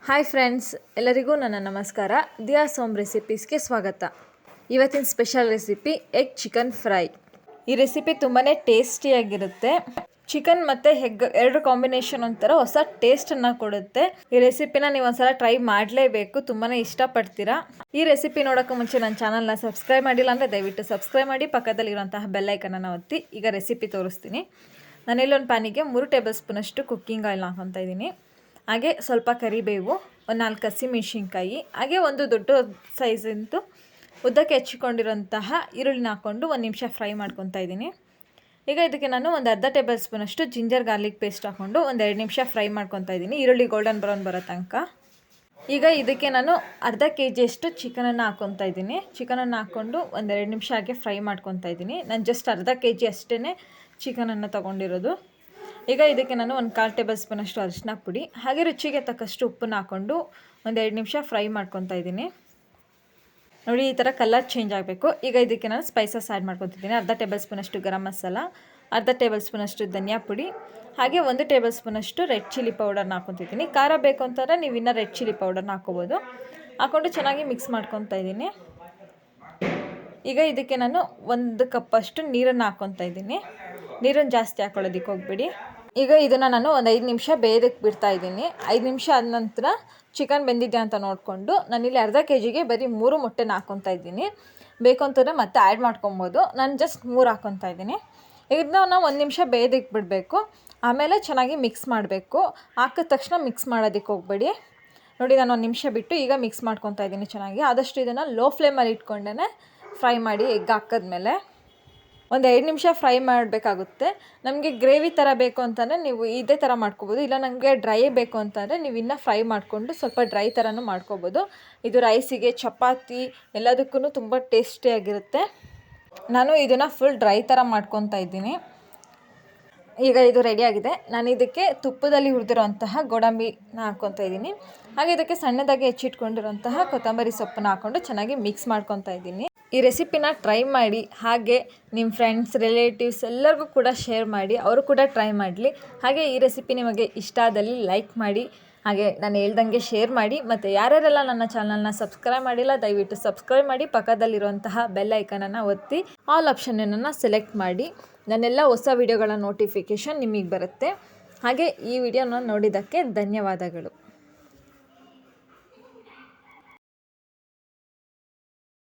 Hi friends, ಎಲ್ಲರಿಗೂ ನನ್ನ ನಮಸ್ಕಾರ. ದಿಯಾ ಸೋಮ್ ರೆಸಿಪೀಸ್ಗೆ ಸ್ವಾಗತ. ಇವತ್ತಿನ special recipe egg chicken fry. ಈ ರೆಸಿಪಿ ತುಂಬಾ ಟೇಸ್ಟಿಯಾಗಿರುತ್ತೆ. ಚಿಕನ್ ಮತ್ತು ಎಗ್ ಎರಡು ಕಾಂಬಿನೇಷನ್ ಒಂಥರ ಹೊಸ ಟೇಸ್ಟನ್ನು ಕೊಡುತ್ತೆ. ಈ ರೆಸಿಪಿನ ನೀವು ಒಂದ್ಸಲ ಟ್ರೈ ಮಾಡಲೇಬೇಕು, ತುಂಬಾ ಇಷ್ಟಪಡ್ತೀರಾ. ಈ ರೆಸಿಪಿ ನೋಡೋಕ್ಕೂ ಮುಂಚೆ ನನ್ನ ಚಾನಲ್ನ ಸಬ್ಸ್ಕ್ರೈಬ್ ಮಾಡಿಲ್ಲ ಅಂದರೆ ದಯವಿಟ್ಟು ಸಬ್ಸ್ಕ್ರೈಬ್ ಮಾಡಿ, ಪಕ್ಕದಲ್ಲಿರುವಂತಹ ಬೆಲ್ಲೈಕನನ್ನು ಒತ್ತಿ. ಈಗ ರೆಸಿಪಿ ತೋರಿಸ್ತೀನಿ. ನಾನಿಲ್ಲೊಂದು ಪ್ಯಾನಿಗೆ 3 ಟೇಬಲ್ ಸ್ಪೂನಷ್ಟು ಕುಕ್ಕಿಂಗ್ ಆಯಿಲ್ ಹಾಕೊತಾ ಇದ್ದೀನಿ. ಹಾಗೆ ಸ್ವಲ್ಪ ಕರಿಬೇವು, ಒಂದು 4 ಹಸಿಮೆಣಸಿನ್ಕಾಯಿ, ಹಾಗೆ ಒಂದು ದೊಡ್ಡ ಸೈಜಿಂದು ಉದ್ದಕ್ಕೆ ಹೆಚ್ಚಿಕೊಂಡಿರೋಂತಹ ಈರುಳ್ಳಿನ ಹಾಕ್ಕೊಂಡು 1 ನಿಮಿಷ ಫ್ರೈ ಮಾಡ್ಕೊತಾ ಇದ್ದೀನಿ. ಈಗ ಇದಕ್ಕೆ ನಾನು ಒಂದು ಅರ್ಧ ಟೇಬಲ್ ಸ್ಪೂನಷ್ಟು ಜಿಂಜರ್ ಗಾರ್ಲಿಕ್ ಪೇಸ್ಟ್ ಹಾಕ್ಕೊಂಡು ಒಂದು 2 ನಿಮಿಷ ಫ್ರೈ ಮಾಡ್ಕೊತಾ ಇದ್ದೀನಿ, ಈರುಳ್ಳಿ ಗೋಲ್ಡನ್ ಬ್ರೌನ್ ಬರೋ ತನಕ. ಈಗ ಇದಕ್ಕೆ ನಾನು ಅರ್ಧ ಕೆಜಿಯಷ್ಟು ಚಿಕನನ್ನು ಹಾಕ್ಕೊತಾ ಇದ್ದೀನಿ. ಚಿಕನನ್ನು ಹಾಕ್ಕೊಂಡು ಒಂದು 2 ನಿಮಿಷ ಹಾಗೆ ಫ್ರೈ ಮಾಡ್ಕೊತಾ ಇದ್ದೀನಿ. ನಾನು ಜಸ್ಟ್ ಅರ್ಧ ಕೆಜಿ ಅಷ್ಟೇ ಚಿಕನನ್ನು ತೊಗೊಂಡಿರೋದು. ಈಗ ಇದಕ್ಕೆ ನಾನು ಒಂದು 1/4 ಟೇಬಲ್ ಸ್ಪೂನಷ್ಟು ಅರಿಶಿನ ಪುಡಿ, ಹಾಗೆ ರುಚಿಗೆ ತಕ್ಕಷ್ಟು ಉಪ್ಪನ್ನು ಹಾಕ್ಕೊಂಡು ಒಂದು 2 ನಿಮಿಷ ಫ್ರೈ ಮಾಡ್ಕೊತಾ ಇದ್ದೀನಿ. ನೋಡಿ, ಈ ಥರ ಕಲರ್ ಚೇಂಜ್ ಆಗಬೇಕು. ಈಗ ಇದಕ್ಕೆ ನಾನು ಸ್ಪೈಸಸ್ ಆ್ಯಡ್ ಮಾಡ್ಕೊತಿದ್ದೀನಿ. ಅರ್ಧ ಟೇಬಲ್ ಸ್ಪೂನಷ್ಟು ಗರಂ ಮಸಾಲ, ಅರ್ಧ ಟೇಬಲ್ ಸ್ಪೂನಷ್ಟು ಧನಿಯಾ ಪುಡಿ, ಹಾಗೆ 1 ಟೇಬಲ್ ಸ್ಪೂನಷ್ಟು ರೆಡ್ ಚಿಲ್ಲಿ ಪೌಡರ್ನ ಹಾಕ್ಕೊತಿದ್ದೀನಿ. ಖಾರ ಬೇಕು ಅಂತಂದರೆ ನೀವು ಇನ್ನೂ ರೆಡ್ ಚಿಲ್ಲಿ ಪೌಡರ್ನ ಹಾಕ್ಕೋಬೋದು. ಹಾಕ್ಕೊಂಡು ಚೆನ್ನಾಗಿ ಮಿಕ್ಸ್ ಮಾಡ್ಕೊತಾ ಇದ್ದೀನಿ. ಈಗ ಇದಕ್ಕೆ ನಾನು 1 ಕಪ್ಪಷ್ಟು ನೀರನ್ನು ಹಾಕ್ಕೊತಾ ಇದ್ದೀನಿ. ನೀರನ್ನು ಜಾಸ್ತಿ ಹಾಕ್ಕೊಳ್ಳೋದಕ್ಕೆ ಹೋಗ್ಬಿಡಿ. ಈಗ ಇದನ್ನು ನಾನು ಒಂದು 5 ನಿಮಿಷ ಬೇಯೋದಕ್ಕೆ ಬಿಡ್ತಾ ಇದ್ದೀನಿ. 5 ನಿಮಿಷ ಆದ ನಂತರ ಚಿಕನ್ ಬೆಂದಿದೆ ಅಂತ ನೋಡಿಕೊಂಡು ನಾನಿಲ್ಲಿ ಅರ್ಧ ಕೆಜಿಗೆ ಬರೀ 3 ಮೊಟ್ಟೆನ ಹಾಕ್ಕೊತಾ ಇದ್ದೀನಿ. ಬೇಕು ಅಂತಂದರೆ ಮತ್ತೆ ಆ್ಯಡ್ ಮಾಡ್ಕೊಬೋದು. ನಾನು ಜಸ್ಟ್ 3 ಹಾಕ್ಕೊತಾ ಇದ್ದೀನಿ. ಇದನ್ನ ನಾವು 1 ನಿಮಿಷ ಬೇಯೋದಕ್ಕೆ ಬಿಡಬೇಕು. ಆಮೇಲೆ ಚೆನ್ನಾಗಿ ಮಿಕ್ಸ್ ಮಾಡಬೇಕು. ಹಾಕಿದ ತಕ್ಷಣ ಮಿಕ್ಸ್ ಮಾಡೋದಕ್ಕೆ ಹೋಗಬೇಡಿ. ನೋಡಿ, ನಾನು 1 ನಿಮಿಷ ಬಿಟ್ಟು ಈಗ ಮಿಕ್ಸ್ ಮಾಡ್ಕೊತಾ ಇದ್ದೀನಿ ಚೆನ್ನಾಗಿ. ಆದಷ್ಟು ಇದನ್ನು ಲೋ ಫ್ಲೇಮಲ್ಲಿ ಇಟ್ಕೊಂಡೇ ಫ್ರೈ ಮಾಡಿ. ಎಗ್ ಹಾಕಿದ್ಮೇಲೆ ಒಂದು 2 ನಿಮಿಷ ಫ್ರೈ ಮಾಡಬೇಕಾಗುತ್ತೆ. ನಮಗೆ ಗ್ರೇವಿ ಥರ ಬೇಕು ಅಂತಂದರೆ ನೀವು ಇದೇ ಥರ ಮಾಡ್ಕೋಬೋದು. ಇಲ್ಲ ನನಗೆ ಡ್ರೈ ಬೇಕು ಅಂತಂದರೆ ನೀವು ಇನ್ನೂ ಫ್ರೈ ಮಾಡಿಕೊಂಡು ಸ್ವಲ್ಪ ಡ್ರೈ ಥರನೂ ಮಾಡ್ಕೋಬೋದು. ಇದು ರೈಸಿಗೆ, ಚಪಾತಿ ಎಲ್ಲದಕ್ಕೂ ತುಂಬ ಟೇಸ್ಟಿಯಾಗಿರುತ್ತೆ. ನಾನು ಇದನ್ನು ಫುಲ್ ಡ್ರೈ ಥರ ಮಾಡ್ಕೊತಾ ಇದ್ದೀನಿ. ಈಗ ಇದು ರೆಡಿಯಾಗಿದೆ. ನಾನು ಇದಕ್ಕೆ ತುಪ್ಪದಲ್ಲಿ ಹುರಿದಿರೋಂತಹ ಗೋಡಂಬಿನ ಹಾಕ್ಕೊತಾ ಇದ್ದೀನಿ. ಹಾಗೆ ಇದಕ್ಕೆ ಸಣ್ಣದಾಗಿ ಹೆಚ್ಚಿಟ್ಕೊಂಡಿರೋಂತಹ ಕೊತ್ತಂಬರಿ ಸೊಪ್ಪನ್ನ ಹಾಕ್ಕೊಂಡು ಚೆನ್ನಾಗಿ ಮಿಕ್ಸ್ ಮಾಡ್ಕೊತಾ ಇದ್ದೀನಿ. ಈ ರೆಸಿಪಿನ ಟ್ರೈ ಮಾಡಿ, ಹಾಗೆ ನಿಮ್ಮ ಫ್ರೆಂಡ್ಸ್, ರಿಲೇಟಿವ್ಸ್ ಎಲ್ಲರಿಗೂ ಕೂಡ ಶೇರ್ ಮಾಡಿ, ಅವರು ಕೂಡ ಟ್ರೈ ಮಾಡಲಿ. ಹಾಗೆ ಈ ರೆಸಿಪಿ ನಿಮಗೆ ಇಷ್ಟ ಆದಲ್ಲಿ ಲೈಕ್ ಮಾಡಿ, ಹಾಗೆ ನಾನು ಹೇಳ್ದಂಗೆ ಶೇರ್ ಮಾಡಿ. ಮತ್ತು ಯಾರ್ಯಾರೆಲ್ಲ ನನ್ನ ಚಾನಲ್ನ ಸಬ್ಸ್ಕ್ರೈಬ್ ಮಾಡಿಲ್ಲ ದಯವಿಟ್ಟು ಸಬ್ಸ್ಕ್ರೈಬ್ ಮಾಡಿ, ಪಕ್ಕದಲ್ಲಿರುವಂತಹ ಬೆಲ್ ಐಕನನ್ನು ಒತ್ತಿ ಆಲ್ ಆಪ್ಷನನ್ನು ಸೆಲೆಕ್ಟ್ ಮಾಡಿ. ನನ್ನೆಲ್ಲ ಹೊಸ ವಿಡಿಯೋಗಳ ನೋಟಿಫಿಕೇಷನ್ ನಿಮಗೆ ಬರುತ್ತೆ. ಹಾಗೆ ಈ ವಿಡಿಯೋನ ನೋಡಿದ್ದಕ್ಕೆ ಧನ್ಯವಾದಗಳು.